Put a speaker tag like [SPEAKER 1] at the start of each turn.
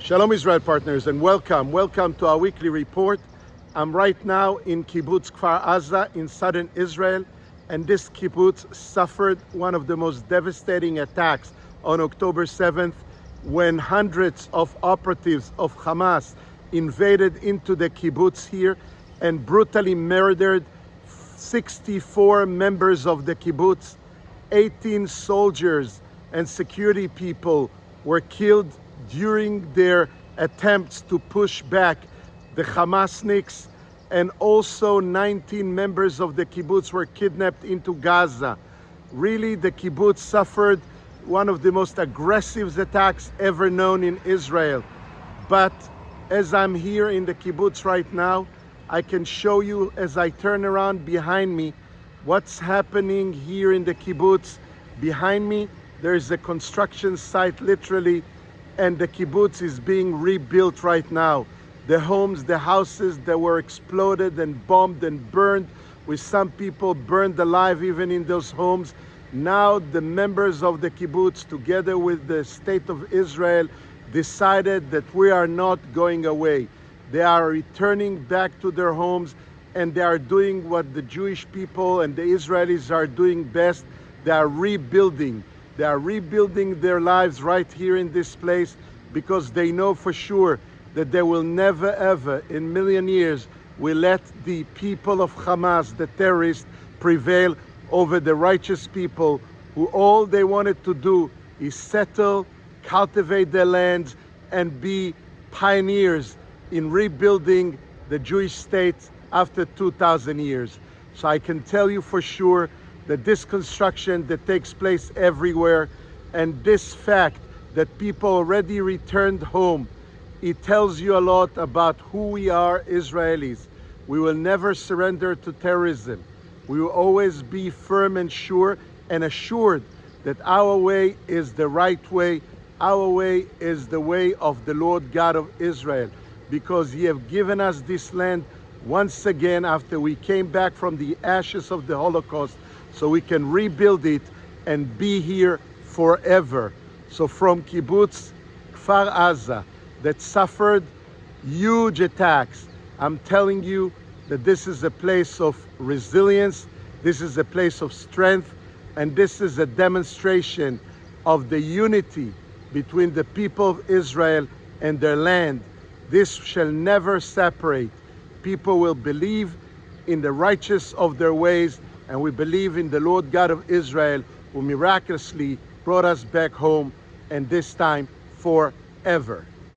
[SPEAKER 1] Shalom Israel partners, and welcome to our weekly report. I'm right now in kibbutz Kfar Azza in southern Israel, and this kibbutz suffered one of the most devastating attacks on October 7th when hundreds of operatives of Hamas invaded into the kibbutz here and brutally murdered 64 members of the kibbutz. 18 soldiers and security people were killed during their attempts to push back the Hamasniks, and also 19 members of the kibbutz were kidnapped into Gaza. Really, the kibbutz suffered one of the most aggressive attacks ever known in Israel. But as I'm here in the kibbutz right now, I can show you, as I turn around behind me, what's happening here in the kibbutz. Behind me, there is a construction site, literally, and the kibbutz is being rebuilt right now. The homes, the houses that were exploded and bombed and burned, with some people burned alive even in those homes. Now the members of the kibbutz, together with the state of Israel, decided that we are not going away. They are returning back to their homes, and they are doing what the Jewish people and the Israelis are doing best. They are rebuilding. They are rebuilding their lives right here in this place, because they know for sure that they will never ever in a million years will let the people of Hamas, the terrorists, prevail over the righteous people who all they wanted to do is settle, cultivate their lands, and be pioneers in rebuilding the Jewish state after 2,000 years. So I can tell you for sure that this construction that takes place everywhere, and this fact that people already returned home, it tells you a lot about who we are, Israelis. We will never surrender to terrorism. We will always be firm and sure and assured that our way is the right way. Our way is the way of the Lord God of Israel, because He have given us this land once again after we came back from the ashes of the Holocaust, so we can rebuild it and be here forever. So from kibbutz Kfar Azza, that suffered huge attacks, I'm telling you that this is a place of resilience, this is a place of strength, and this is a demonstration of the unity between the people of Israel and their land. This shall never separate. People will believe in the righteous of their ways, and we believe in the Lord God of Israel, who miraculously brought us back home, and this time forever.